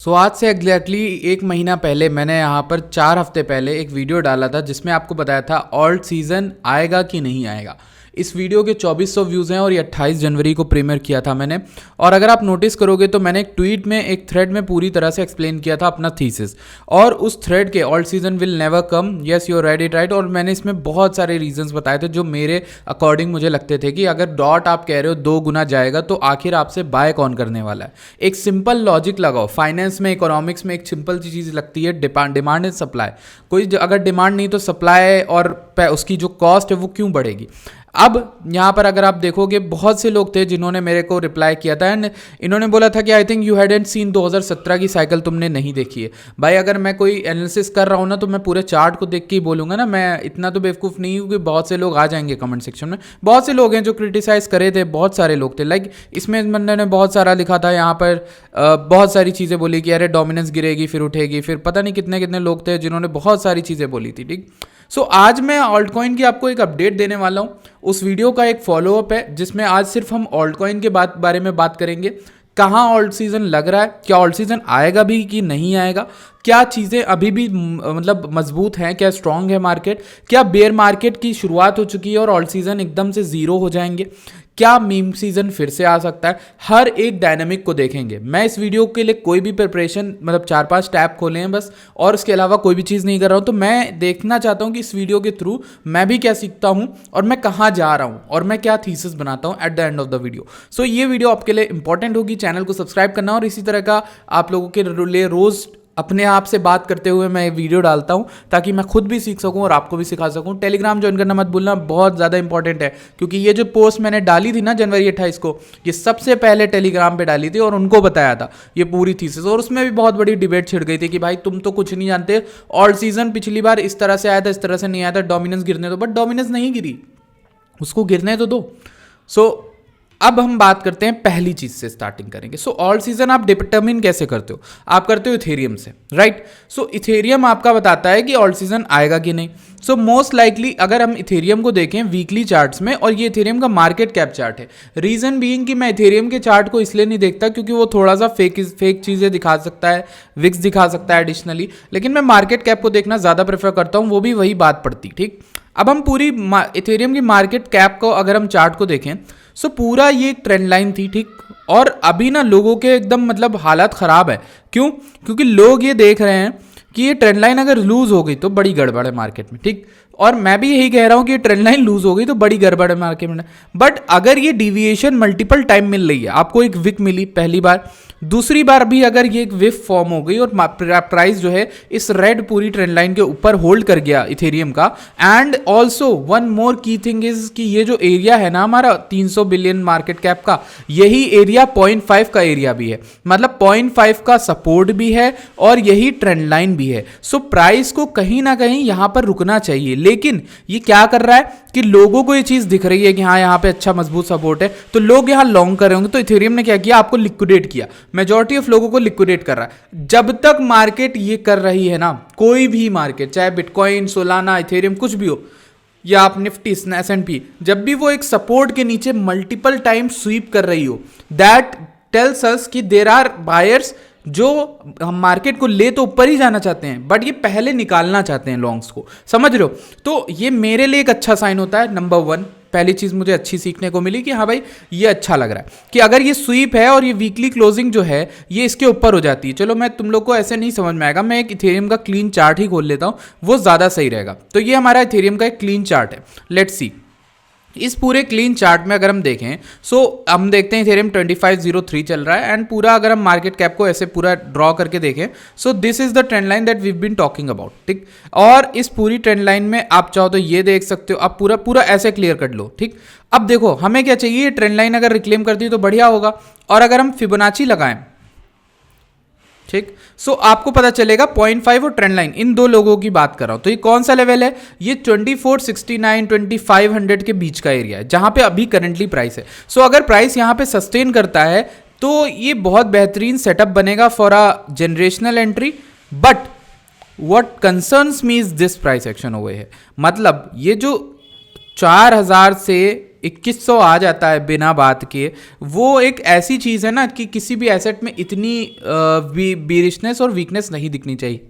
आज से एग्जैक्टली एक महीना पहले मैंने यहाँ पर 4 हफ्ते पहले एक वीडियो डाला था जिसमें आपको बताया था ऑल्ट सीज़न आएगा कि नहीं आएगा। इस वीडियो के 2400 व्यूज़ हैं और ये 28 जनवरी को प्रीमियर किया था मैंने। और अगर आप नोटिस करोगे तो मैंने एक ट्वीट में एक थ्रेड में पूरी तरह से एक्सप्लेन किया था अपना थीसिस, और उस थ्रेड के alt season will never come, yes you read it right. और मैंने इसमें बहुत सारे रीजंस बताए थे जो मेरे अकॉर्डिंग मुझे लगते थे कि अगर डॉट आप कह रहे हो 2 गुना जाएगा तो आखिर आपसे बाय कौन करने वाला है। एक सिंपल लॉजिक लगाओ, फाइनेंस में इकोनॉमिक्स में एक सिंपल सी चीज़ लगती है डिमांड एंड सप्लाई। कोई अगर डिमांड नहीं तो सप्लाई और उसकी जो कॉस्ट है वो क्यों बढ़ेगी। अब यहाँ पर अगर आप देखोगे बहुत से लोग थे जिन्होंने मेरे को रिप्लाई किया था एंड इन्होंने बोला था कि I think you hadn't seen 2017 की साइकिल तुमने नहीं देखी है। भाई अगर मैं कोई एनालिसिस कर रहा हूँ ना तो मैं पूरे चार्ट को देख के ही बोलूँगा ना, मैं इतना तो बेवकूफ़ नहीं हूँ कि बहुत से लोग आ जाएंगे कमेंट सेक्शन में। बहुत से लोग हैं जो क्रिटिसाइज करे थे, बहुत सारे लोग थे। लाइक इसमें बंदे ने बहुत सारा लिखा था यहाँ पर, बहुत सारी चीज़ें बोली कि अरे डोमिनेंस गिरेगी फिर उठेगी, फिर पता नहीं कितने कितने लोग थे जिन्होंने बहुत सारी चीज़ें बोली थी। ठीक, आज मैं ऑल्ट कॉइन की आपको एक अपडेट देने वाला हूँ। उस वीडियो का एक फॉलोअप है जिसमें आज सिर्फ हम ऑल्ट कॉइन के बारे में बात करेंगे। कहाँ ऑल्ट सीज़न लग रहा है, क्या ऑल्ट सीज़न आएगा भी कि नहीं आएगा, क्या चीज़ें अभी भी मतलब मजबूत हैं, क्या स्ट्रांग है मार्केट, क्या बेयर मार्केट की शुरुआत हो चुकी है और ऑल्ट सीज़न एकदम से ज़ीरो हो जाएंगे, क्या मीम सीज़न फिर से आ सकता है। हर एक डायनामिक को देखेंगे। मैं इस वीडियो के लिए कोई भी प्रिपरेशन मतलब 4-5 टैब खोले हैं बस, और इसके अलावा कोई भी चीज़ नहीं कर रहा हूँ। तो मैं देखना चाहता हूँ कि इस वीडियो के थ्रू मैं भी क्या सीखता हूँ और मैं कहाँ जा रहा हूँ और मैं क्या थीसिस बनाता हूँ at the end of the video. ये वीडियो आपके लिए इंपॉर्टेंट होगी। चैनल को सब्सक्राइब करना और इसी तरह का आप लोगों के लिए रोज़ अपने आप से बात करते हुए मैं वीडियो डालता हूं ताकि मैं खुद भी सीख सकूं और आपको भी सिखा सकूं। टेलीग्राम ज्वाइन करना मत भूलना, बहुत ज़्यादा इंपॉर्टेंट है, क्योंकि ये जो पोस्ट मैंने डाली थी ना जनवरी 28 को, ये सबसे पहले टेलीग्राम पे डाली थी और उनको बताया था ये पूरी थीसिस। और उसमें भी बहुत बड़ी डिबेट छिड़ गई थी कि भाई तुम तो कुछ नहीं जानते, ऑल्ट सीजन पिछली बार इस तरह से आया था, इस तरह से नहीं आया था, डोमिनेंस गिरने दो। बट डोमिनेंस नहीं गिरी, उसको गिरने तो दो। अब हम बात करते हैं पहली चीज से स्टार्टिंग करेंगे। ऑल्ट सीजन आप डिटरमिन कैसे करते हो? आप करते हो इथेरियम से, राइट। इथेरियम आपका बताता है कि ऑल्ट सीजन आएगा कि नहीं। मोस्ट लाइकली अगर हम इथेरियम को देखें वीकली चार्ट्स में, और ये इथेरियम का मार्केट कैप चार्ट है। रीजन बीइंग कि मैं इथेरियम के चार्ट को इसलिए नहीं देखता क्योंकि वो थोड़ा सा फेक चीजें दिखा सकता है, विक्स दिखा सकता है एडिशनली, लेकिन मैं मार्केट कैप को देखना ज्यादा प्रेफर करता हूँ, वो भी वही बात पड़ती। ठीक, अब हम पूरी इथेरियम की मार्केट कैप को अगर हम चार्ट को देखें, पूरा ये एक ट्रेंड लाइन थी। ठीक, और अभी ना लोगों के एकदम मतलब हालत ख़राब है। क्यों? क्योंकि लोग ये देख रहे हैं कि ये ट्रेंड लाइन अगर लूज हो गई तो बड़ी गड़बड़ है मार्केट में। ठीक, और मैं भी यही कह रहा हूँ कि ट्रेंड लाइन लूज हो गई तो बड़ी गड़बड़ है मार्केट में। बट अगर ये डिविएशन मल्टीपल टाइम मिल रही है, आपको एक विक मिली पहली बार, दूसरी बार भी अगर ये एक विफ फॉर्म हो गई और प्राइस जो है इस रेड पूरी ट्रेंड लाइन के ऊपर होल्ड कर गया इथेरियम का। And also one more key thing is कि ये जो एरिया है ना हमारा 300 बिलियन मार्केट कैप का, यही एरिया 0.5 का एरिया भी है, मतलब 0.5 का सपोर्ट भी है और यही ट्रेंड लाइन भी है। प्राइस को कहीं ना कहीं यहां पर रुकना चाहिए, लेकिन ये क्या कर रहा है कि लोगों को ये चीज दिख रही है कि हाँ यहाँ पे अच्छा मजबूत सपोर्ट है, तो लोग यहाँ लॉन्ग कर रहे होंगे। तो इथेरियम ने क्या किया? आपको लिक्विडेट किया, मेजॉरिटी ऑफ लोगों को लिक्विडेट कर रहा है। जब तक मार्केट ये कर रही है ना, कोई भी मार्केट, चाहे बिटकॉइन, सोलाना, इथेरियम, कुछ भी हो, या आप निफ्टी, S&P, जब भी वो एक सपोर्ट के नीचे मल्टीपल टाइम स्वीप कर रही हो, दैट टेल्स अस कि देयर आर बायर्स जो हम मार्केट को ले तो ऊपर ही जाना चाहते हैं, बट ये पहले निकालना चाहते हैं लॉन्ग्स को, समझ रहे हो? तो ये मेरे लिए एक अच्छा साइन होता है। नंबर 1 पहली चीज मुझे अच्छी सीखने को मिली कि हाँ भाई ये अच्छा लग रहा है कि अगर ये स्वीप है और ये वीकली क्लोजिंग जो है ये इसके ऊपर हो जाती है। चलो मैं तुम लोग को ऐसे नहीं समझ में आएगा, मैं एक इथेरियम का क्लीन चार्ट ही खोल लेता हूँ, वो ज़्यादा सही रहेगा। तो ये हमारा इथेरियम का एक क्लीन चार्ट है। लेट्स सी, इस पूरे क्लीन चार्ट में अगर हम देखें, हम देखते हैं इथेरियम 2503 चल रहा है एंड पूरा अगर हम मार्केट कैप को ऐसे पूरा ड्रॉ करके देखें, this is the trend line that we been talking about. ठीक, और इस पूरी ट्रेंड लाइन में आप चाहो तो ये देख सकते हो, आप पूरा ऐसे क्लियर कर लो। ठीक, अब देखो हमें क्या चाहिए, ये ट्रेंड लाइन अगर रिक्लेम करती है तो बढ़िया होगा। और अगर हम फिबोनाची लगाएं, ठीक, आपको पता चलेगा 0.5 और ट्रेंड लाइन, इन दो लोगों की बात कर रहा हूं। तो ये कौन सा लेवल है? ये 2469 2500 के बीच का एरिया है जहां पे अभी करंटली प्राइस है। अगर प्राइस यहां पे सस्टेन करता है तो ये बहुत बेहतरीन सेटअप बनेगा for a generational entry. But what concerns me is this price action over है, मतलब ये जो 4000 से 2100 आ जाता है बिना बात के, वो एक ऐसी चीज़ है ना कि किसी भी एसेट में इतनी बीरिशनेस और वीकनेस नहीं दिखनी चाहिए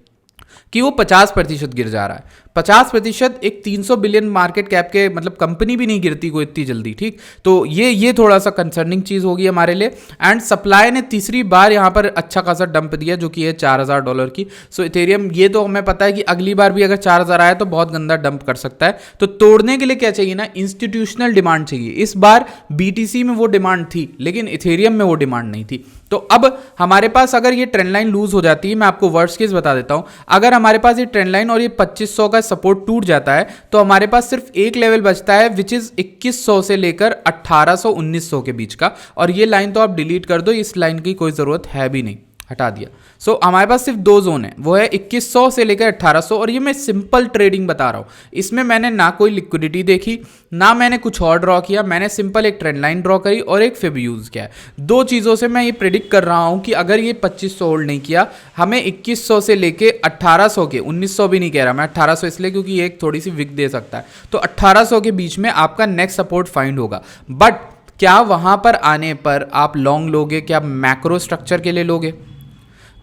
कि वो 50% गिर जा रहा है। 50% एक 300 बिलियन मार्केट कैप के मतलब कंपनी भी नहीं गिरती कोई इतनी जल्दी, ठीक। तो ये थोड़ा सा कंसर्निंग चीज़ होगी हमारे लिए। एंड सप्लाई ने तीसरी बार यहाँ पर अच्छा खासा डंप दिया जो कि है $4000 की। सो इथेरियम, ये तो हमें पता है कि अगली बार भी अगर 4000 आए तो बहुत गंदा डंप कर सकता है। तो तोड़ने के लिए क्या चाहिए ना, इंस्टीट्यूशनल डिमांड चाहिए। इस बार BTC में वो डिमांड थी लेकिन इथेरियम में वो डिमांड नहीं थी। तो अब हमारे पास अगर ये ट्रेंड लाइन लूज हो जाती है, मैं आपको वर्स्ट केस बता देता हूं, अगर हमारे पास ये ट्रेंड लाइन और ये 2500 का सपोर्ट टूट जाता है तो हमारे पास सिर्फ एक लेवल बचता है विच इज 2100 से लेकर 1800-1900 के बीच का। और ये लाइन तो आप डिलीट कर दो, इस लाइन की कोई जरूरत है भी नहीं, हटा दिया। सो हमारे पास सिर्फ दो जोन है, वो है 2100 से लेकर 1800। और ये मैं सिंपल ट्रेडिंग बता रहा हूँ, इसमें मैंने ना कोई लिक्विडिटी देखी, ना मैंने कुछ और ड्रॉ किया, मैंने सिंपल एक ट्रेंड लाइन ड्रॉ करी और एक फिब यूज किया है। दो चीज़ों से मैं ये प्रेडिक्ट कर रहा हूँ कि अगर ये 2500 होल्ड नहीं किया, हमें 2100 से लेके 1800 के, 1900 भी नहीं कह रहा मैं, 1800 इसलिए क्योंकि ये एक थोड़ी सी विक दे सकता है, तो 1800 के बीच में आपका नेक्स्ट सपोर्ट फाइंड होगा। बट क्या वहां पर आने पर आप लॉन्ग लोगे, क्या मैक्रो स्ट्रक्चर के लिए लोगे,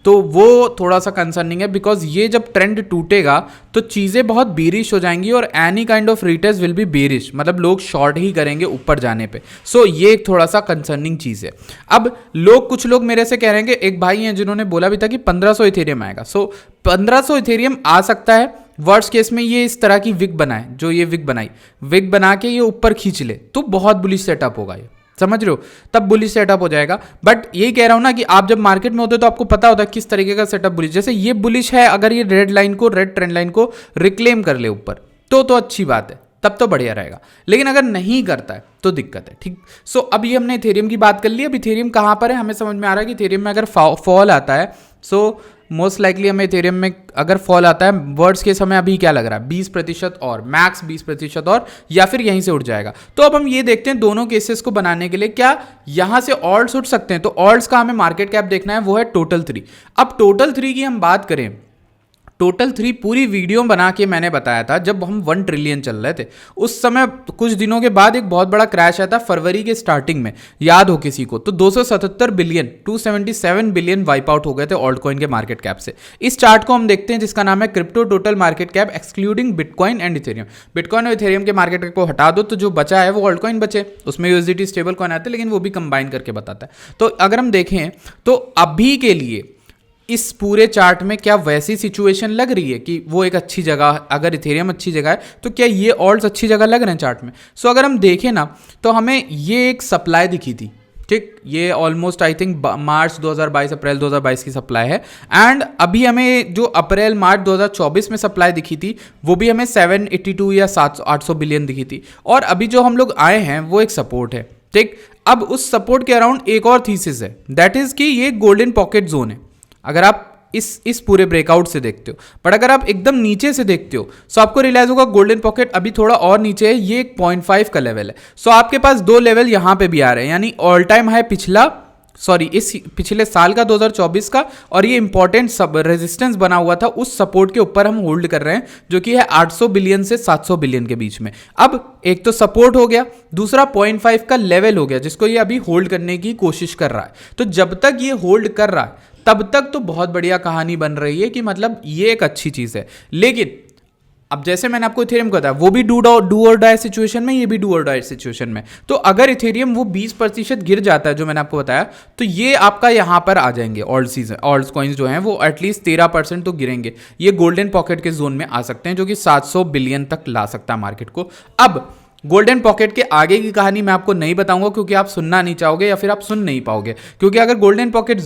तो वो थोड़ा सा कंसर्निंग है। बिकॉज ये जब ट्रेंड टूटेगा तो चीज़ें बहुत बेरिश हो जाएंगी और any kind of retails will be bearish, मतलब लोग शॉर्ट ही करेंगे ऊपर जाने पे। सो ये एक थोड़ा सा कंसर्निंग चीज़ है। अब कुछ लोग मेरे से कह रहे हैं कि एक भाई हैं जिन्होंने बोला भी था कि 1500 इथेरियम आएगा। सो 1500 इथेरियम आ सकता है, वर्स्ट केस में ये इस तरह की विक बनाए, जो ये विक बनाई, विक बना के ये ऊपर खींच ले तो बहुत बुलिश सेटअप होगा, ये समझ रहे हो, तब बुलिश सेटअप हो जाएगा। बट यही कह रहा हूं ना कि आप जब मार्केट में होते हो तो आपको पता होता है किस तरीके का सेटअप बुलिश, जैसे ये बुलिश है, अगर ये रेड ट्रेंड लाइन को रिक्लेम कर ले ऊपर तो अच्छी बात है, तब तो बढ़िया रहेगा। लेकिन अगर नहीं करता है तो दिक्कत है, ठीक। सो अब ये हमने इथेरियम की बात कर ली। अब इथेरियम कहां पर है, हमें समझ में आ रहा है कि इथेरियम में अगर फॉल आता है, सो मोस्ट लाइकली हमें इथेरियम में अगर फॉल आता है, वर्ड्स केस हमें अभी क्या लग रहा है, 20% और मैक्स 20% और, या फिर यहीं से उठ जाएगा। तो अब हम ये देखते हैं दोनों केसेस को बनाने के लिए क्या यहां से ऑल्ट्स उठ सकते हैं। तो ऑल्ट्स का हमें मार्केट कैप देखना है, वो है टोटल 3। अब टोटल 3 की हम बात करें, टोटल 3 पूरी वीडियो बना के मैंने बताया था जब हम 1 ट्रिलियन चल रहे थे। उस समय कुछ दिनों के बाद एक बहुत बड़ा क्रैश आया था फरवरी के स्टार्टिंग में, याद हो किसी को, तो 277 बिलियन 277 बिलियन वाइप आउट हो गए थे ऑल्ट कॉइन के मार्केट कैप से। इस चार्ट को हम देखते हैं जिसका नाम है crypto total market cap excluding bitcoin and Ethereum. Bitcoin और इथेरियम के मार्केट कैप को हटा दो तो जो बचा है वो ऑल्ट कॉइन बचे, उसमें यूएसडीटी स्टेबल कॉइन आते हैं लेकिन वो भी कंबाइन करके बताता है। तो अगर हम देखें तो अभी के लिए इस पूरे चार्ट में क्या वैसी सिचुएशन लग रही है कि वो एक अच्छी जगह, अगर इथेरियम अच्छी जगह है तो क्या ये ऑल्ट्स अच्छी जगह लग रहे हैं चार्ट में। सो अगर हम देखें ना तो हमें ये एक सप्लाई दिखी थी, ठीक, ये ऑलमोस्ट आई थिंक मार्च 2022 अप्रैल 2022 की सप्लाई है। एंड अभी हमें जो अप्रैल मार्च 2024 में सप्लाई दिखी थी वो भी हमें 782 या 800 बिलियन दिखी थी। और अभी जो हम लोग आए हैं वो एक सपोर्ट है, ठीक। अब उस सपोर्ट के अराउंड एक और थीसिस है, दैट इज कि ये गोल्डन पॉकेट जोन है अगर आप इस पूरे ब्रेकआउट से देखते हो। बट अगर आप एकदम नीचे से देखते हो तो आपको रियलाइज होगा गोल्डन पॉकेट अभी थोड़ा और नीचे है, ये एक 0.5 का लेवल है। सो आपके पास दो लेवल यहां पे भी आ रहे हैं, यानी ऑल टाइम हाई इस पिछले साल का 2024 का, और ये इंपॉर्टेंट सब रेजिस्टेंस बना हुआ था उस सपोर्ट के ऊपर हम होल्ड कर रहे हैं जो कि है 800 बिलियन से 700 बिलियन के बीच में। अब एक तो सपोर्ट हो गया, दूसरा 0.5 का लेवल हो गया जिसको ये अभी होल्ड करने की कोशिश कर रहा है। तो जब तक ये होल्ड कर रहा है तब तक तो बहुत बढ़िया कहानी बन रही है कि मतलब ये एक अच्छी चीज है। लेकिन अब जैसे मैंने आपको इथेरियम को बताया वो भी डू और डाई सिचुएशन में, ये भी डू और डाई सिचुएशन में। तो अगर इथेरियम वो 20% गिर जाता है जो मैंने आपको बताया, तो ये आपका यहां पर आ जाएंगे ऑल्ट कॉइन्स जो हैं वो एटलीस्ट 13% तो गिरेंगे। ये गोल्डन पॉकेट के जोन में आ सकते हैं जो कि 700 बिलियन तक ला सकता है मार्केट को। अब गोल्डन पॉकेट के आगे की कहानी मैं आपको नहीं बताऊंगा क्योंकि आप सुनना नहीं चाहोगे या फिर आप सुन नहीं पाओगे, क्योंकि अगर गोल्डन पॉकेट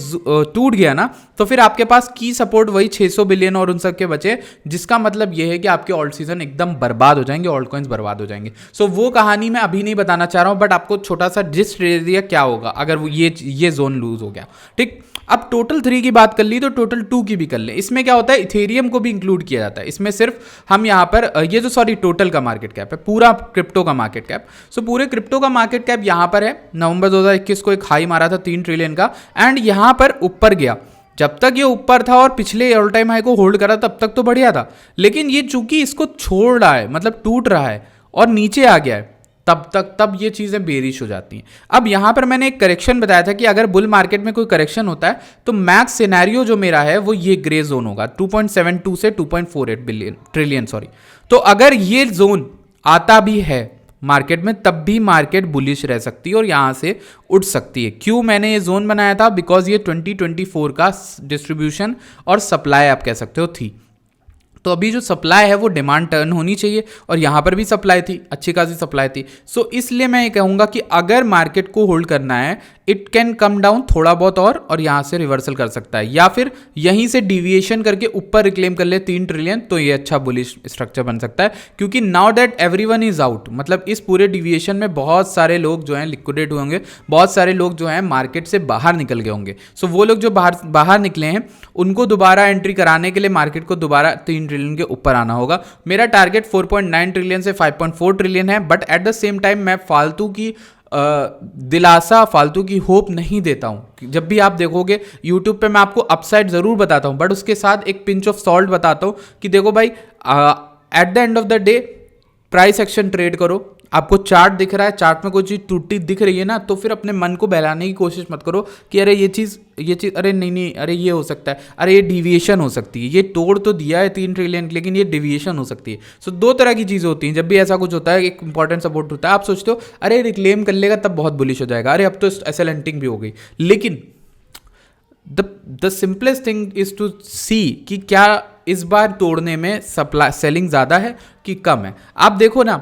टूट गया ना तो फिर आपके पास की सपोर्ट वही 600 बिलियन और उन सब के बचे, जिसका मतलब यह है कि आपके ऑल्ट सीजन एकदम बर्बाद हो जाएंगे, ऑल्ट कॉइन्स बर्बाद हो जाएंगे। सो वो कहानी मैं अभी नहीं बताना चाह रहा हूं, बट आपको छोटा सा जिस्ट दे दिया क्या होगा अगर वो ये जोन लूज हो गया, ठीक। अब टोटल 3 की बात कर ली तो टोटल 2 की भी कर ले। इसमें क्या होता है, इथेरियम को भी इंक्लूड किया जाता है इसमें। सिर्फ हम यहाँ पर ये जो टोटल का मार्केट कैप है, पूरा क्रिप्टो का मार्केट कैप, सो पूरे क्रिप्टो का मार्केट कैप यहाँ पर है। नवंबर 2021 को एक हाई मारा था 3 ट्रिलियन का, एंड यहाँ पर ऊपर गया। जब तक ये ऊपर था और पिछले ऑल टाइम हाई को होल्ड करा तब तक तो बढ़िया था, लेकिन ये चूंकि इसको छोड़ रहा है, मतलब टूट रहा है और नीचे आ गया है, तब ये चीज़ें बेरिश हो जाती हैं। अब यहाँ पर मैंने एक करेक्शन बताया था कि अगर बुल मार्केट में कोई करेक्शन होता है तो मैक्स सिनेरियो जो मेरा है वो ये ग्रे जोन होगा 2.72 से 2.48 ट्रिलियन सॉरी। तो अगर ये जोन आता भी है मार्केट में तब भी मार्केट बुलिश रह सकती है और यहाँ से उठ सकती है। क्यों मैंने ये जोन बनाया था? बिकॉज ये 2024 का डिस्ट्रीब्यूशन और सप्लाई आप कह सकते हो थी। तो अभी जो सप्लाई है वो डिमांड टर्न होनी चाहिए और यहाँ पर भी सप्लाई थी, अच्छी खासी सप्लाई थी। सो इसलिए मैं ये कहूँगा कि अगर मार्केट को होल्ड करना है इट कैन कम डाउन थोड़ा बहुत और यहाँ से रिवर्सल कर सकता है, या फिर यहीं से डिविएशन करके ऊपर रिक्लेम कर ले 3 ट्रिलियन, तो ये अच्छा बुलिश स्ट्रक्चर बन सकता है। क्योंकि now that everyone is out, मतलब इस पूरे डिविएशन में बहुत सारे लोग जो हैं लिक्विडेट हुए होंगे, बहुत सारे लोग जो हैं मार्केट से बाहर निकल गए होंगे। सो वो लोग जो बाहर निकले हैं उनको दोबारा एंट्री कराने के लिए मार्केट को दोबारा 3 ट्रिलियन के ऊपर आना होगा। मेरा टारगेट 4.9 ट्रिलियन से 5.4 ट्रिलियन है, but at the same time मैं फालतू की दिलासा, फालतू की होप नहीं देता हूं। जब भी आप देखोगे यूट्यूब पे मैं आपको अपसाइड जरूर बताता हूं, बट उसके साथ एक पिंच ऑफ सॉल्ट बताता हूं कि देखो भाई at the end of the day price action trade करो। आपको चार्ट दिख रहा है, चार्ट में कोई चीज़ टूटी दिख रही है ना, तो फिर अपने मन को बहलाने की कोशिश मत करो कि अरे ये चीज़ अरे नहीं, अरे ये हो सकता है, अरे ये डिविएशन हो सकती है, ये तोड़ तो दिया है 3 ट्रिलियन लेकिन ये डिविएशन हो सकती है। सो 2 तरह की चीज़ें होती हैं जब भी ऐसा कुछ होता है, एक इंपॉर्टेंट सपोर्ट होता है, आप सोचते हो अरे रिक्लेम कर लेगा तब बहुत बुलिश हो जाएगा, अरे अब तो एसएल हंटिंग भी हो गई। लेकिन the simplest thing is to see कि क्या इस बार तोड़ने में सप्लाई सेलिंग ज़्यादा है कि कम है। आप देखो ना,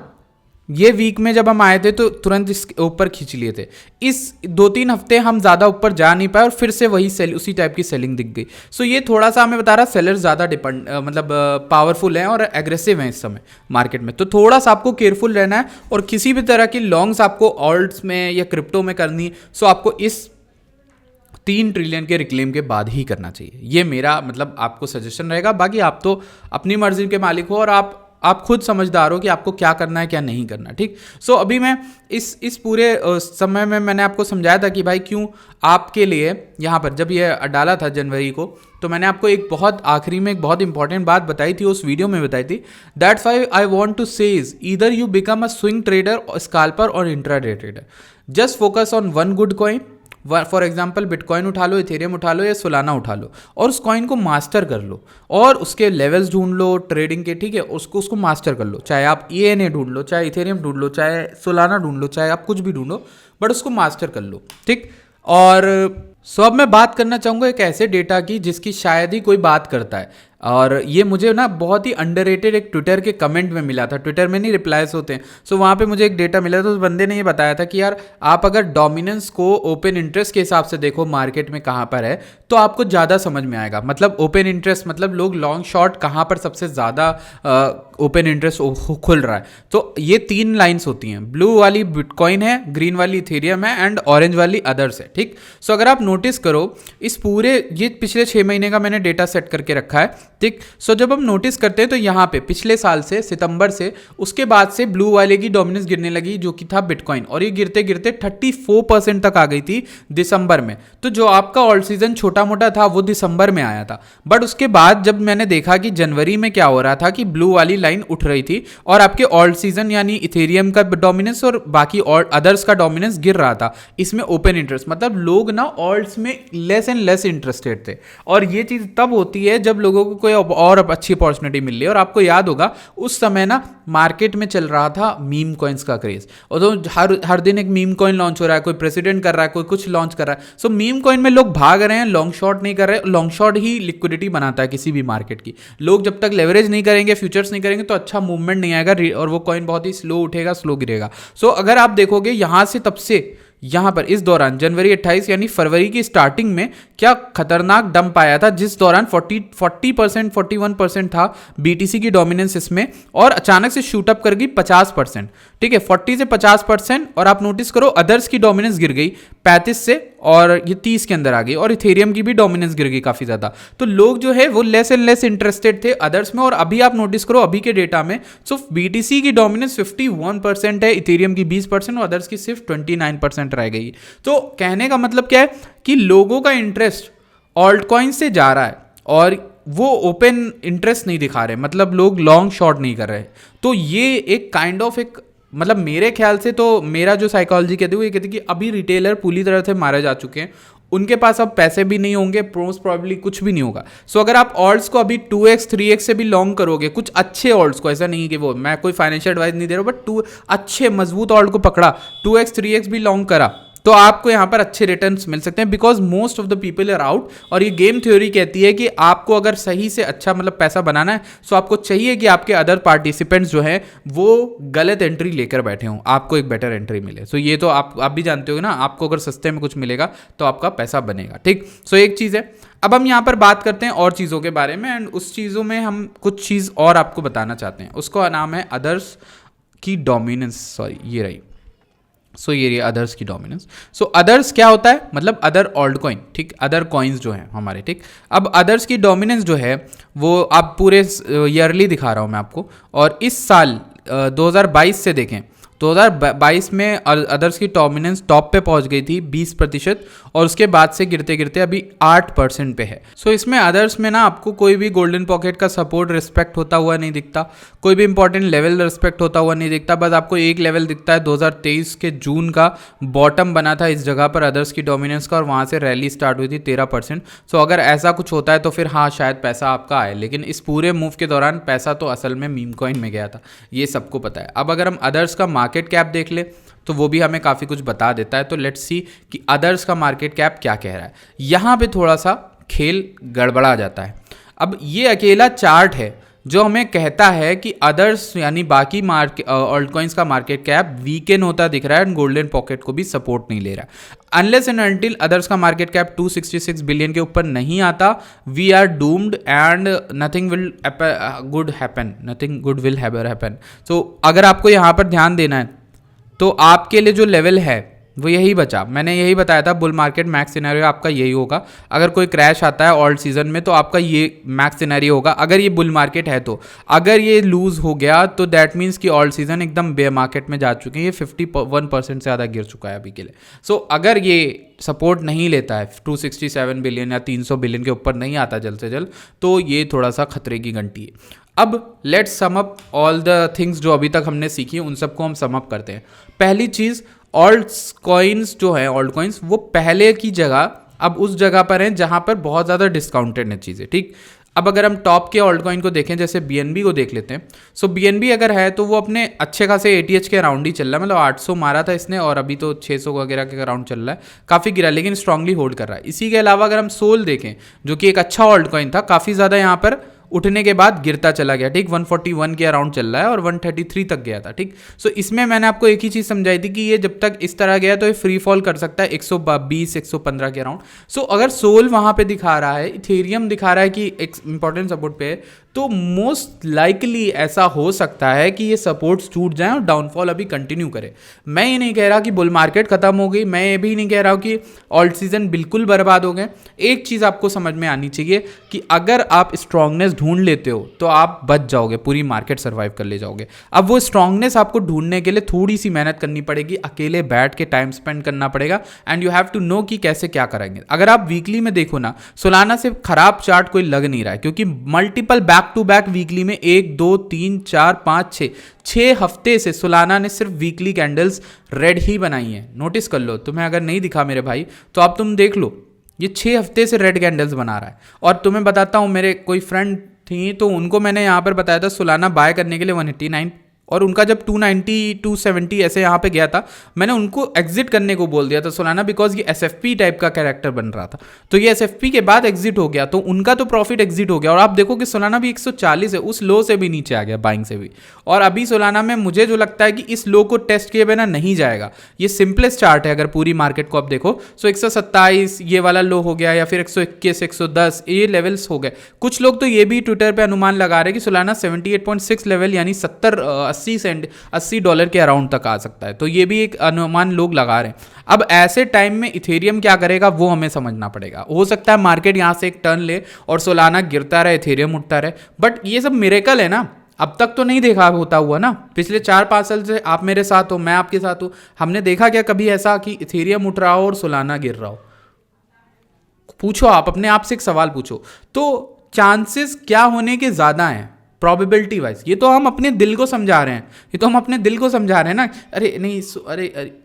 ये वीक में जब हम आए थे तो तुरंत इसके ऊपर खींच लिए थे। इस 2-3 हफ्ते हम ज़्यादा ऊपर जा नहीं पाए और फिर से वही उसी टाइप की सेलिंग दिख गई। सो ये थोड़ा सा हमें बता रहा सेलर ज़्यादा मतलब पावरफुल हैं और एग्रेसिव हैं इस समय मार्केट में। तो थोड़ा सा आपको केयरफुल रहना है और किसी भी तरह की लॉन्ग्स आपको ऑल्ट्स में या क्रिप्टो में करनी है, सो आपको इस 3 ट्रिलियन के रिक्लेम के बाद ही करना चाहिए। ये मेरा मतलब आपको सजेशन रहेगा। बाकी आप तो अपनी मर्जी के मालिक हो और आप खुद समझदार हो कि आपको क्या करना है क्या नहीं करना, ठीक। सो अभी मैं इस पूरे समय में मैंने आपको समझाया था कि भाई क्यों आपके लिए यहाँ पर जब ये डाला था जनवरी को, तो मैंने आपको एक बहुत आखिरी में एक बहुत इंपॉर्टेंट बात बताई थी, उस वीडियो में बताई थी। That's why I want to say is either you become a swing trader, scalper or intraday trader. Just focus on one good coin. For example bitcoin उठा लो, इथेरियम उठा लो या सोलाना उठा लो और उस कॉइन को मास्टर कर लो और उसके लेवल्स ढूंढ लो ट्रेडिंग के, ठीक है। उसको मास्टर कर लो, चाहे आप ENA ढूंढ लो, चाहे इथेरियम ढूंढ लो, चाहे सोलाना ढूंढ लो, चाहे आप कुछ भी ढूंढो, बट उसको मास्टर कर लो, ठीक। और सो अब मैं बात करना चाहूँगा एक ऐसे डेटा की जिसकी शायद ही कोई बात करता है, और ये मुझे ना बहुत ही अंडररेटेड एक ट्विटर के कमेंट में मिला था। ट्विटर में नहीं रिप्लाईज होते हैं, सो वहाँ पे मुझे एक डेटा मिला था। उस बंदे ने ये बताया था कि यार आप अगर डोमिनेंस को ओपन इंटरेस्ट के हिसाब से देखो मार्केट में कहाँ पर है तो आपको ज़्यादा समझ में आएगा। मतलब ओपन इंटरेस्ट मतलब लोग लॉन्ग शॉर्ट कहाँ पर सबसे ज़्यादा ओपन इंटरेस्ट खुल रहा है। तो ये 3 लाइन्स होती हैं, ब्लू वाली बिटकॉइन है, ग्रीन वाली इथेरियम है एंड ऑरेंज वाली अदर्स है, ठीक। सो अगर आप नोटिस करो इस पूरे ये पिछले 6 महीने का मैंने डेटा सेट करके रखा है, ठीक। सो जब हम नोटिस करते हैं तो यहाँ पे पिछले साल से सितंबर से उसके बाद से ब्लू वाले की डोमिनेंस गिरने लगी जो कि था बिटकॉइन, और ये गिरते गिरते 34% तक आ गई थी दिसंबर में। तो जो आपका ऑल सीजन छोटा मोटा था वो दिसंबर में आया था, बट उसके बाद जब मैंने देखा कि जनवरी में क्या हो रहा था कि ब्लू वाली लाइन उठ रही थी और आपके ऑल सीजन यानी इथेरियम का डोमिनेंस और बाकी और अदर्स का डोमिनेंस गिर रहा था। इसमें ओपन इंटरेस्ट मतलब लोग ना ऑल्ट्स में लेस एंड लेस इंटरेस्टेड थे, और ये चीज़ तब होती है जब लोगों को कोई और अच्छी अपॉर्चुनिटी मिल रही है। और आपको याद होगा उस समय ना मार्केट में चल रहा था मीम कॉइन्स का क्रेज, और तो हर दिन एक मीम कॉइन लॉन्च हो रहा है, कोई प्रेसिडेंट कर रहा है, कोई कुछ लॉन्च कर रहा है। सो मीम कॉइन में लोग भाग रहे हैं, लॉन्ग शॉर्ट नहीं कर रहे। लॉन्ग शॉर्ट ही लिक्विडिटी बनाता है किसी भी मार्केट की। लोग जब तक लेवरेज नहीं करेंगे, फ्यूचर्स नहीं करेंगे, तो अच्छा मूवमेंट नहीं आएगा और वो कॉइन बहुत ही स्लो उठेगा, स्लो गिरेगा। सो अगर आप देखोगे यहां से तब से यहाँ पर इस दौरान जनवरी 28 यानी फरवरी की स्टार्टिंग में क्या खतरनाक डंप आया था, जिस दौरान 40% 41% था BTC की डोमिनेंस इसमें, और अचानक से शूट अप कर गई 50%, ठीक है, 40 से 50%। और आप नोटिस करो अदर्स की डोमिनेंस गिर गई 35 से और ये 30 के अंदर आ गई, और इथेरियम की भी डोमिनेंस गिर गई काफ़ी ज़्यादा। तो लोग जो है वो लेस एंड लेस इंटरेस्टेड थे अदर्स में। और अभी आप नोटिस करो अभी के डेटा में सिर्फ BTC की डोमिनेंस 51% है, इथेरियम की 20% और अदर्स की सिर्फ 29% रह गई। तो कहने का मतलब क्या है कि लोगों का इंटरेस्ट ऑल्ट कॉइन से जा रहा है और वो ओपन इंटरेस्ट नहीं दिखा रहे, मतलब लोग लॉन्ग शॉर्ट नहीं कर रहे। तो ये एक काइंड ऑफ एक मतलब मेरे ख्याल से तो मेरा जो साइकोलॉजी कहती है वो ये कहती है कि अभी रिटेलर पूरी तरह से मारे जा चुके हैं, उनके पास अब पैसे भी नहीं होंगे, मोस्ट प्रॉब्ली कुछ भी नहीं होगा। सो अगर आप ऑल्ट्स को अभी 2x 3x से भी लॉन्ग करोगे, कुछ अच्छे ऑल्ट्स को, ऐसा नहीं कि वो, मैं कोई फाइनेंशियल एडवाइस नहीं दे रहा हूँ, बट टू अच्छे मजबूत ऑल्ट को पकड़ा, 2x 3x भी लॉन्ग करा, तो आपको यहाँ पर अच्छे रिटर्न्स मिल सकते हैं, because most of the people are out. और ये गेम थ्योरी कहती है कि आपको अगर सही से अच्छा मतलब पैसा बनाना है, सो आपको चाहिए कि आपके अदर पार्टिसिपेंट्स जो हैं वो गलत एंट्री लेकर बैठे हों, आपको एक बेटर एंट्री मिले। सो ये तो आप भी जानते हो ना, आपको अगर सस्ते में कुछ मिलेगा तो आपका पैसा बनेगा, ठीक। सो एक चीज़ है। अब हम यहाँ पर बात करते हैं और चीज़ों के बारे में, एंड उस चीज़ों में हम कुछ चीज़ और आपको बताना चाहते हैं, उसका नाम है अदर्स की डोमिनेंस। सॉरी, ये रही। सो ये अदर्स की डोमिनेंस। सो अदर्स क्या होता है, मतलब अदर ऑल्ट कॉइन, ठीक, अदर कॉइन्स जो हैं हमारे, ठीक। अब अदर्स की डोमिनेंस जो है वो आप पूरे ईयरली दिखा रहा हूँ मैं आपको, और इस साल 2022 से देखें, 2022 में अदर्स की डोमिनेंस टॉप पे पहुंच गई थी 20%, और उसके बाद से गिरते गिरते अभी 8% पे है। सो इसमें अदर्स में ना आपको कोई भी गोल्डन पॉकेट का सपोर्ट रिस्पेक्ट होता हुआ नहीं दिखता, कोई भी इंपॉर्टेंट लेवल रिस्पेक्ट होता हुआ नहीं दिखता, बस आपको एक लेवल दिखता है 2023 के जून का, बॉटम बना था इस जगह पर अदर्स की डोमिनेंस का, और वहाँ से रैली स्टार्ट हुई थी 13%। सो अगर ऐसा कुछ होता है तो फिर हाँ शायद पैसा आपका आए, लेकिन इस पूरे मूव के दौरान पैसा तो असल में मीम कॉइन में गया था, ये सबको पता है। अब अगर हम अदर्स का मार्केट कैप देख ले तो वो भी हमें काफ़ी कुछ बता देता है। तो लेट्स सी कि अदर्स का मार्केट कैप क्या कह रहा है। यहाँ पे थोड़ा सा खेल गड़बड़ा जाता है। अब ये अकेला चार्ट है जो हमें कहता है कि अदर्स यानी बाकी ऑल्ट कॉइन्स का मार्केट कैप वीकेंड होता दिख रहा है, एंड गोल्डन पॉकेट को भी सपोर्ट नहीं ले रहा है। अनलेस एंड अनटिल अदर्स का मार्केट कैप 266 बिलियन के ऊपर नहीं आता, we are doomed and nothing will good happen, nothing good will happen. तो अगर आपको यहाँ पर ध्यान देना है तो आपके लिए जो लेवल है वो यही बचा। मैंने यही बताया था, बुल मार्केट मैक्स सिनेरियो आपका यही होगा। अगर कोई क्रैश आता है ऑल्ट सीजन में तो आपका ये मैक्स सिनेरियो होगा, अगर ये बुल मार्केट है तो। अगर ये लूज हो गया तो दैट मीन्स कि ऑल्ट सीजन एकदम बेयर मार्केट में जा चुके हैं, ये 51% से ज़्यादा गिर चुका है अभी के लिए। सो अगर ये सपोर्ट नहीं लेता है, 267 बिलियन या 300 बिलियन के ऊपर नहीं आता जल्द से जल्द, तो ये थोड़ा सा खतरे की घंटी है। अब let's sum up all the things जो अभी तक हमने सीखी, उन सबको हम सम अप करते हैं। पहली चीज़, ऑल्ट कॉइन्स जो है, ऑल्ट कॉइन्स वो पहले की जगह अब उस जगह पर हैं जहाँ पर बहुत ज़्यादा डिस्काउंटेड है चीज़ें, ठीक। अब अगर हम टॉप के ऑल्ट कॉइन को देखें, जैसे BNB को देख लेते हैं। सो BNB अगर है तो वो अपने अच्छे खासे ATH के अराउंड ही चल रहा है, मतलब 800 मारा था इसने और अभी तो 600 वगैरह के अराउंड चल रहा है, काफ़ी गिरा लेकिन स्ट्रांगली होल्ड कर रहा है। इसी के अलावा अगर हम सोल देखें, जो कि एक अच्छा ऑल्ट कॉइन था, काफ़ी ज़्यादा यहाँ पर उठने के बाद गिरता चला गया, ठीक। 141 के अराउंड चल रहा है और 133 तक गया था, ठीक। सो इसमें मैंने आपको एक ही चीज़ समझाई थी कि ये जब तक इस तरह गया तो ये फ्री फॉल कर सकता है 120 115 के अराउंड। सो अगर सोल वहाँ पे दिखा रहा है, इथेरियम दिखा रहा है कि एक इंपॉर्टेंट सपोर्ट पे है, तो मोस्ट लाइकली ऐसा हो सकता है कि ये सपोर्ट्स टूट जाएं और डाउनफॉल अभी कंटिन्यू करे। मैं ये नहीं कह रहा कि बुल मार्केट खत्म हो गई, मैं ये भी नहीं कह रहा हूँ कि ऑल्ट सीजन बिल्कुल बर्बाद हो गए। एक चीज़ आपको समझ में आनी चाहिए कि अगर आप स्ट्रांगनेस ढूंढ लेते हो तो आप बच जाओगे, पूरी मार्केट सर्वाइव कर ले जाओगे। अब वो स्ट्रांगनेस आपको ढूंढने के लिए थोड़ी सी मेहनत करनी पड़ेगी, अकेले बैठ के टाइम स्पेंड करना पड़ेगा, and you have to know कि कैसे क्या करेंगे। अगर आप वीकली में देखो ना, सोलाना से खराब चार्ट कोई लग नहीं रहा है, क्योंकि multiple back to back weekly में 1 2 3 4 5 6 हफ्ते से सोलाना ने सिर्फ वीकली कैंडल्स रेड ही बनाई है। नोटिस कर लो, तुम्हें अगर नहीं दिखा मेरे भाई तो आप तुम देख लो, ये 6 हफ्ते से रेड कैंडल्स बना रहा है। और तुम्हें बताता हूँ, मेरे कोई फ्रेंड थी तो उनको मैंने यहाँ पर बताया था सोलाना बाय करने के लिए 189, और उनका जब 290 270 ऐसे यहाँ पे गया था, मैंने उनको एग्जिट करने को बोल दिया था सोलाना, बिकॉज ये SFP टाइप का कैरेक्टर बन रहा था। तो ये SFP के बाद एग्जिट हो गया, तो उनका तो प्रॉफिट एग्जिट हो गया। और आप देखो कि सोलाना भी 140 है, उस लो से भी नीचे आ गया, बाइंग से भी। और अभी सोलाना में मुझे जो लगता है कि इस लो को टेस्ट किए बिना नहीं जाएगा। ये सिंपलेस्ट चार्ट है, अगर पूरी मार्केट को आप देखो। सो 127 ये वाला लो हो गया, या फिर 121 110 ये लेवल्स हो गए। कुछ लोग तो ये भी ट्विटर पे अनुमान लगा रहे हैं कि सोलाना 78.6 लेवल यानी 80 डॉलर के अराउंड तक आ सकता है। तो ये भी एक अनुमान लोग लगा रहे हैं। अब ऐसे टाइम में इथेरियम क्या करेगा वो हमें समझना पड़ेगा। हो सकता है मार्केट यहाँ से एक टर्न ले और सोलाना गिरता रहे, इथेरियम उठता रहे, बट ये सब मिरेकल है ना, अब तक तो नहीं देखा होता हुआ ना। पिछले 4-5 साल से आप मेरे साथ हो, मैं आपके साथ हूँ, हमने देखा क्या कभी ऐसा कि इथेरियम उठ रहा हो और सोलाना गिर रहा हो? पूछो, आप अपने आप से एक सवाल पूछो। तो चांसेस क्या होने के ज़्यादा हैं? Probability wise. ये तो हम अपने दिल को समझा रहे हैं, ये तो हम अपने दिल को समझा रहे हैं ना, अरे नहीं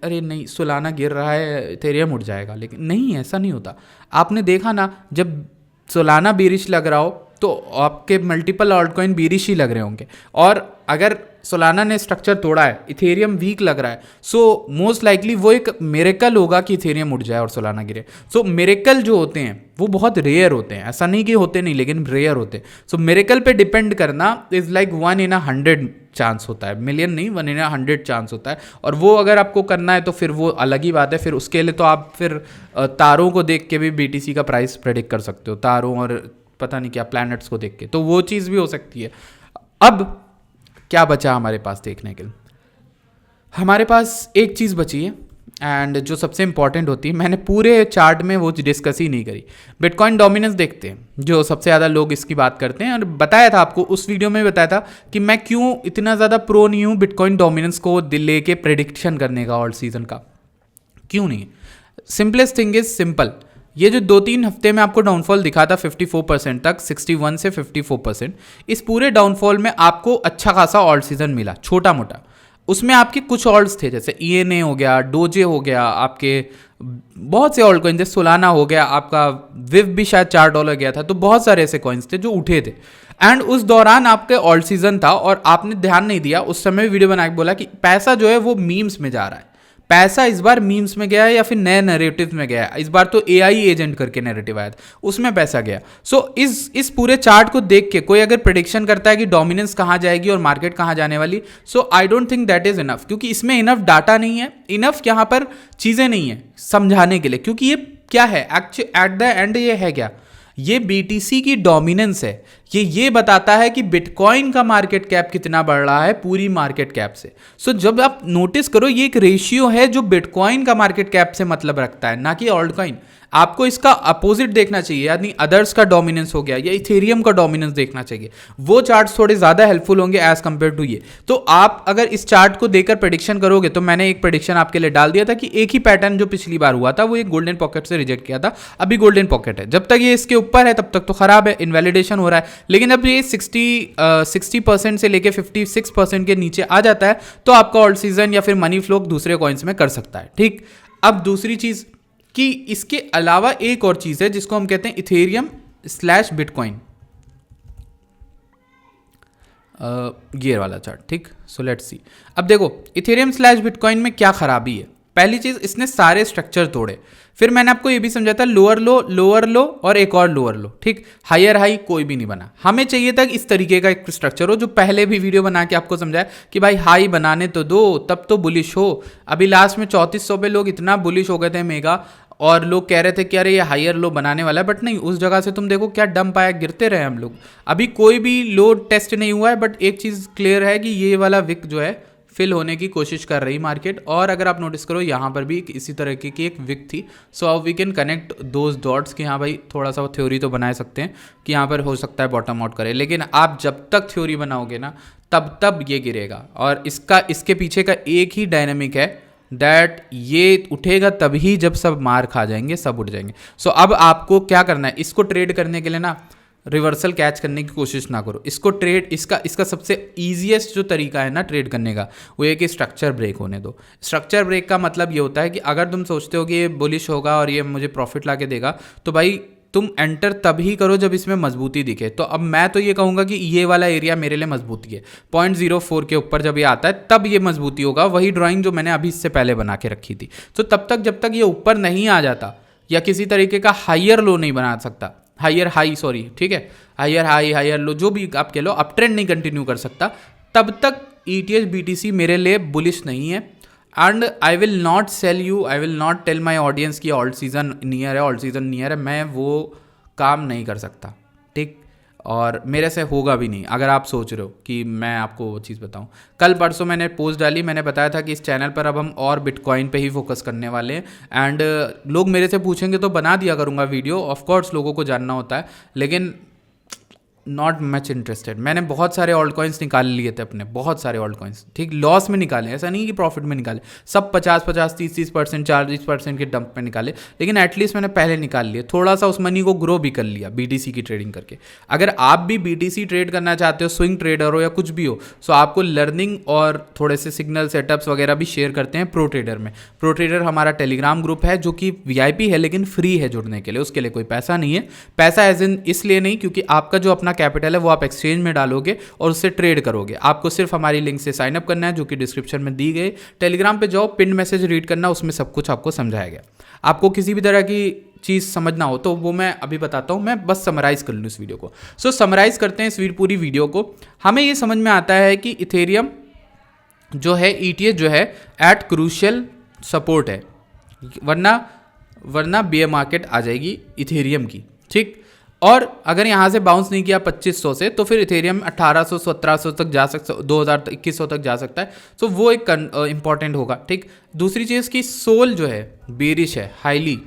अरे नहीं सोलाना गिर रहा है, इथेरियम उठ जाएगा। लेकिन नहीं, ऐसा नहीं होता। आपने देखा ना, जब सोलाना बेरिश लग रहा हो तो आपके मल्टीपल ऑल्टकॉइन बेरिश ही लग रहे होंगे। और अगर सोलाना ने स्ट्रक्चर तोड़ा है, इथेरियम वीक लग रहा है, सो मोस्ट लाइकली वो एक मिरेकल होगा कि इथेरियम उठ जाए और सोलाना गिरे। सो मिरेकल जो होते हैं वो बहुत रेयर होते हैं, ऐसा नहीं कि होते नहीं, लेकिन रेयर होते हैं। सो मिरेकल पे डिपेंड करना इज़ लाइक 1 in 100 चांस होता है, मिलियन नहीं, 1 in 100 चांस होता है। और वो अगर आपको करना है तो फिर वो अलग ही बात है। फिर उसके लिए तो आप फिर तारों को देख के भी BTC का प्राइस प्रेडिक्ट कर सकते हो, तारों और पता नहीं क्या प्लैनेट्स को देख के, तो वो चीज़ भी हो सकती है। अब क्या बचा हमारे पास देखने के लिए? हमारे पास एक चीज़ बची है, एंड जो सबसे इंपॉर्टेंट होती है, मैंने पूरे चार्ट में वो डिस्कस ही नहीं करी। बिटकॉइन डोमिनेंस देखते हैं, जो सबसे ज़्यादा लोग इसकी बात करते हैं। और बताया था आपको, उस वीडियो में बताया था कि मैं क्यों इतना ज़्यादा प्रो नहीं हूँ बिटकॉइन डोमिनेंस को ले के प्रेडिक्शन करने का ऑल्ट सीजन का। क्यों नहीं? Simplest thing is simple. ये जो 2-3 हफ्ते में आपको डाउनफॉल दिखा था 54% तक, 61 से 54%, इस पूरे डाउनफॉल में आपको अच्छा खासा ऑल्ट सीजन मिला, छोटा मोटा। उसमें आपके कुछ ऑल्ट्स थे, जैसे ENA हो गया, डोजे हो गया, आपके बहुत से ऑल्ट कॉइन, जैसे सोलाना हो गया, आपका विव भी शायद $4 गया था। तो बहुत सारे ऐसे कॉइन्स थे जो उठे थे, एंड उस दौरान आपके ऑल्ट सीजन था और आपने ध्यान नहीं दिया। उस समय वीडियो बना के बोला कि पैसा जो है वो मीम्स में जा रहा है। पैसा इस बार मीम्स में गया है या फिर नए नैरेटिव में गया है? इस बार तो AI एजेंट करके नैरेटिव आया था, उसमें पैसा गया। सो इस पूरे चार्ट को देख के कोई अगर प्रेडिक्शन करता है कि डोमिनेंस कहाँ जाएगी और मार्केट कहाँ जाने वाली, so I don't think that is enough, क्योंकि इसमें इनफ डाटा नहीं है, इनफ यहाँ पर चीज़ें नहीं है समझाने के लिए। क्योंकि ये क्या है एट द एंड, ये है क्या? ये BTC की डोमिनेंस है। ये बताता है कि बिटकॉइन का मार्केट कैप कितना बढ़ रहा है पूरी मार्केट कैप से। सो जब आप नोटिस करो, ये एक रेशियो है जो बिटकॉइन का मार्केट कैप से मतलब रखता है, ना कि ऑल्टकॉइन। आपको इसका अपोजिट देखना चाहिए, यानी अदर्स का डोमिनेंस हो गया या इथेरियम का डोमिनेंस देखना चाहिए। वो चार्ट्स थोड़े ज़्यादा हेल्पफुल होंगे एज कंपेयर टू ये। तो आप अगर इस चार्ट को देखकर प्रेडिक्शन करोगे, तो मैंने एक प्रेडिक्शन आपके लिए डाल दिया था कि एक ही पैटर्न जो पिछली बार हुआ था वो एक गोल्डन पॉकेट से रिजेक्ट किया था, अभी गोल्डन पॉकेट है। जब तक ये इसके ऊपर है तब तक तो खराब है, इनवैलिडेशन हो रहा है। लेकिन जब ये 60% से लेके 56% के नीचे आ जाता है तो आपका ऑल्ट सीजन या फिर मनी फ्लो दूसरे कॉइन्स में कर सकता है। ठीक, अब दूसरी चीज़ कि इसके अलावा एक और चीज़ है जिसको हम कहते हैं इथेरियम / बिटकॉइन, गियर वाला चार्ट। ठीक, सो लेट्स सी। अब देखो इथेरियम / बिटकॉइन में क्या खराबी है। पहली चीज़, इसने सारे स्ट्रक्चर तोड़े। फिर मैंने आपको ये भी समझा था लोअर लो और एक और लोअर लो। ठीक, हायर हाई कोई भी नहीं बना। हमें चाहिए था कि इस तरीके का एक स्ट्रक्चर हो, जो पहले भी वीडियो बना के आपको समझाया कि भाई हाई बनाने तो दो, तब तो बुलिश हो। अभी लास्ट में 3400 पे लोग इतना बुलिश हो गए थे मेगा, और लोग कह रहे थे कि अरे ये हायर लो बनाने वाला है, बट नहीं, उस जगह से तुम देखो क्या डंप आया, गिरते रहे हम लोग। अभी कोई भी लो टेस्ट नहीं हुआ है, बट एक चीज़ क्लियर है कि ये वाला विक जो है फिल होने की कोशिश कर रही मार्केट। और अगर आप नोटिस करो, यहाँ पर भी इसी तरीके की एक विक थी। सो अब we can connect those dots कि हाँ भाई, थोड़ा सा थ्योरी तो बना सकते हैं कि यहाँ पर हो सकता है बॉटम आउट करे। लेकिन आप जब तक थ्योरी बनाओगे ना, तब ये गिरेगा। और इसके पीछे का एक ही डायनेमिक है दैट ये उठेगा तभी जब सब मार खा जाएंगे, सब उठ जाएंगे। सो अब आपको क्या करना है, इसको ट्रेड करने के लिए ना रिवर्सल कैच करने की कोशिश ना करो। इसको ट्रेड, इसका सबसे ईजीएस्ट जो तरीका है ना ट्रेड करने का, वो ये कि स्ट्रक्चर ब्रेक होने दो। स्ट्रक्चर ब्रेक का मतलब ये होता है कि अगर तुम सोचते हो कि ये बुलिश होगा और ये मुझे प्रॉफिट ला के देगा, तो भाई तुम एंटर तभी करो जब इसमें मजबूती दिखे। तो अब मैं तो ये कहूँगा कि ये वाला एरिया मेरे लिए मजबूती है, 0.04 के ऊपर जब ये आता है तब ये मजबूती होगा। वही ड्राइंग जो मैंने अभी इससे पहले बना के रखी थी। तो तब तक जब तक ये ऊपर नहीं आ जाता या किसी तरीके का हायर लो नहीं बना सकता, हायर हाई हायर लो जो भी आप कह लो, अप ट्रेंड नहीं कंटिन्यू कर सकता, तब तक ETH BTC मेरे लिए बुलिश नहीं है। And I will not tell my audience कि ऑल्ट सीजन नियर है, मैं वो काम नहीं कर सकता। ठीक, और मेरे से होगा भी नहीं। अगर आप सोच रहे हो कि मैं आपको वो चीज़ बताऊं, कल परसों मैंने पोस्ट डाली, मैंने बताया था कि इस चैनल पर अब हम और बिटकॉइन पे ही फोकस करने वाले हैं। एंड लोग मेरे से पूछेंगे तो बना दिया करूँगा वीडियो, ऑफकोर्स लोगों को जानना होता है, लेकिन नॉट मच इंटरेस्टेड। मैंने बहुत सारे ऑल्ट कॉइन्स निकाल लिए थे अपने, बहुत सारे ऑल्ट कॉइन्स, ठीक, लॉस में निकाले, ऐसा नहीं कि प्रॉफिट में निकाले, सब 50-50, 30-30%, 40% के डंप में निकाले, लेकिन एटलीस्ट मैंने पहले निकाल लिए, थोड़ा सा उस मनी को ग्रो भी कर लिया BTC की ट्रेडिंग करके। अगर आप भी BTC ट्रेड करना चाहते हो, स्विंग ट्रेडर हो या कुछ भी हो, सो आपको लर्निंग और थोड़े से सिग्नल सेटअप्स वगैरह भी शेयर करते हैं प्रो ट्रेडर में। प्रो ट्रेडर हमारा टेलीग्राम ग्रुप है जो कि VIP है, लेकिन फ्री है जुड़ने के लिए, उसके लिए कोई पैसा नहीं है। पैसा एज इन इसलिए नहीं क्योंकि आपका जो अपना कैपिटल है वो आप एक्सचेंज में डालोगे और उससे ट्रेड करोगे। आपको सिर्फ हमारी लिंक से साइन अप करना है जो कि डिस्क्रिप्शन में दी गई। टेलीग्राम पे जाओ, पिन मैसेज रीड करना, उसमें सब कुछ आपको समझाया गया। आपको किसी भी तरह की चीज़ समझना हो तो वो मैं अभी बताता हूँ, मैं बस समराइज कर लूँ इस वीडियो को। सो समराइज करते हैं इस पूरी वीडियो को। हमें ये समझ में आता है कि इथेरियम जो है, ETH जो है एट क्रूशियल सपोर्ट है, वरना बेयर मार्केट आ जाएगी इथेरियम की, ठीक। और अगर यहाँ से बाउंस नहीं किया 2500 से तो फिर इथेरियम 1800-1700 तक जा सकता, 2000-2100 तक जा सकता है। सो वो एक इंपॉर्टेंट होगा, ठीक। दूसरी चीज़ की सोल जो है बेरिश है हाईली,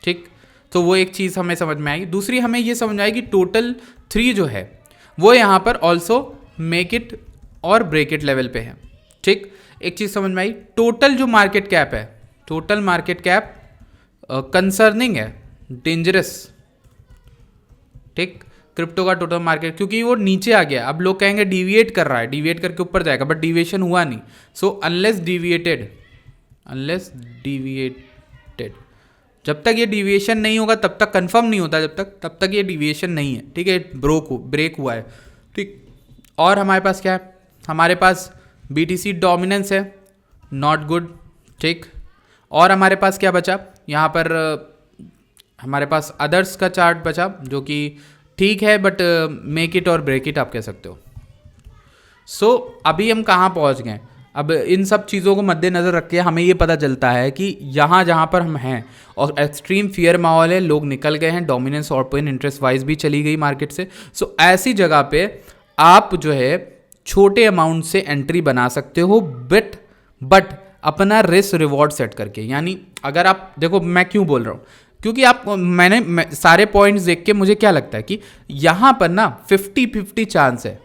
ठीक, तो वो एक चीज़ हमें समझ में आएगी। दूसरी हमें ये समझ में आएगी टोटल 3 जो है वो यहाँ पर ऑल्सो मेक इट और ब्रेक इट लेवल पे है, ठीक। एक चीज़ समझ में आई, टोटल जो मार्केट कैप है, टोटल मार्केट कैप कंसर्निंग है, डेंजरस, ठीक। क्रिप्टो का टोटल मार्केट, क्योंकि वो नीचे आ गया, अब लोग कहेंगे डिविएट कर रहा है, डिविएट करके ऊपर जाएगा, बट डिविएशन हुआ नहीं। सो अनलेस डिविएटेड, जब तक ये डिविएशन नहीं होगा तब तक कंफर्म नहीं होता, तब तक ये डिविएशन नहीं है, ठीक है, ब्रेक हुआ है, ठीक। और हमारे पास क्या है, हमारे पास BTC डोमिनेंस है, नॉट गुड, ठीक। और हमारे पास क्या बचा यहाँ पर, हमारे पास अदर्स का चार्ट बचा जो कि ठीक है, बट मेक इट और ब्रेक इट आप कह सकते हो। सो अभी हम कहाँ पहुँच गए, अब इन सब चीज़ों को मद्देनज़र रख के हमें ये पता चलता है कि यहाँ जहाँ पर हम हैं और एक्सट्रीम फियर माहौल है, लोग निकल गए हैं, डोमिनेंस और ओपन इंटरेस्ट वाइज भी चली गई मार्केट से। सो ऐसी जगह पे आप जो है छोटे अमाउंट से एंट्री बना सकते हो, बट अपना रिस्क रिवॉर्ड सेट करके। यानी अगर आप देखो, मैं क्यों बोल रहा हूँ, क्योंकि मैंने सारे पॉइंट्स देख के मुझे क्या लगता है कि यहाँ पर ना 50-50 चांस है।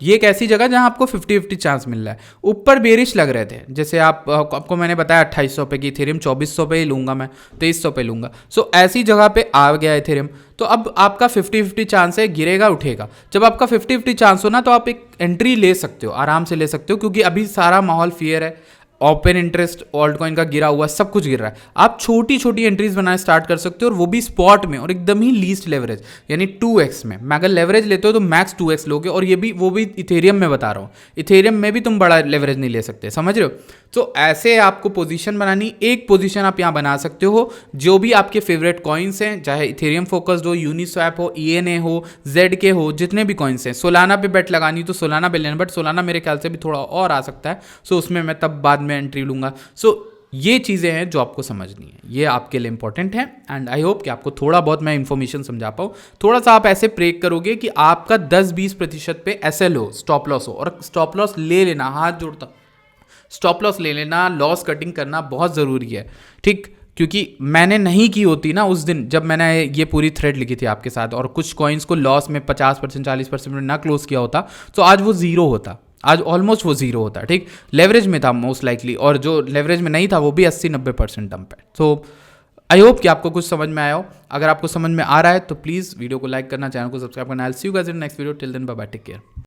ये एक ऐसी जगह जहाँ आपको 50-50 चांस मिल रहा है। ऊपर बेरिश लग रहे थे, जैसे आपको मैंने बताया 2800 पे की इथेरियम 2400 पे ही लूँगा, मैं 2300 पे लूँगा। सो ऐसी जगह पे आ गया इथेरियम, तो अब आपका 50-50 चांस है, गिरेगा उठेगा। जब आपका 50-50 चांस हो ना, तो आप एक एंट्री ले सकते हो, आराम से ले सकते हो, क्योंकि अभी सारा माहौल फियर है, ओपन इंटरेस्ट ऑल्ट कॉइन का गिरा हुआ, सब कुछ गिर रहा है। आप छोटी छोटी एंट्रीज बनाना स्टार्ट कर सकते हो, और वो भी स्पॉट में, और एकदम ही लीस्ट लेवरेज, यानी 2x में। मैं अगर लेवरेज लेते हो तो मैक्स 2x लोगे, और वो भी इथेरियम में बता रहा हूँ। इथेरियम में भी तुम बड़ा लेवरेज नहीं ले सकते, समझ रहे हो। तो ऐसे आपको पोजीशन बनानी, एक पोजीशन आप यहाँ बना सकते हो, जो भी आपके फेवरेट कॉइन्स हैं, चाहे इथेरियम फोकस्ड हो, यूनिस्वैप हो, ENA हो, ZK हो, जितने भी कॉइन्स हैं। सोलाना पे बेट लगानी तो सोलाना पे लेना, बट सोलाना मेरे ख्याल से भी थोड़ा और आ सकता है, सो उसमें मैं तब बाद में एंट्री लूँगा। सो ये चीज़ें हैं जो आपको समझनी है, ये आपके लिए इंपॉर्टेंट है, एंड आई होप कि आपको थोड़ा बहुत मैं इन्फॉर्मेशन समझा पाऊँ। थोड़ा सा आप ऐसे प्रेक करोगे कि आपका 10-20% पे SL हो, स्टॉप लॉस हो, और स्टॉप लॉस ले लेना, हाथ जोड़ता, स्टॉप लॉस ले लेना, लॉस कटिंग करना बहुत ज़रूरी है, ठीक। क्योंकि मैंने नहीं की होती ना उस दिन जब मैंने ये पूरी थ्रेड लिखी थी आपके साथ, और कुछ कॉइन्स को लॉस में 50% 40% में ना क्लोज किया होता, तो आज वो ज़ीरो होता, आज ऑलमोस्ट वो ज़ीरो होता, ठीक। लेवरेज में था मोस्ट लाइकली, और जो लेवरेज में नहीं था वो भी 80-90% डंप है। तो आई होप कि आपको कुछ समझ में आया हो। अगर आपको समझ में आ रहा है तो प्लीज़ वीडियो को लाइक करना, चैनल को सब्सक्राइब करना। I will see you guys in next video, till then bye bye, take care.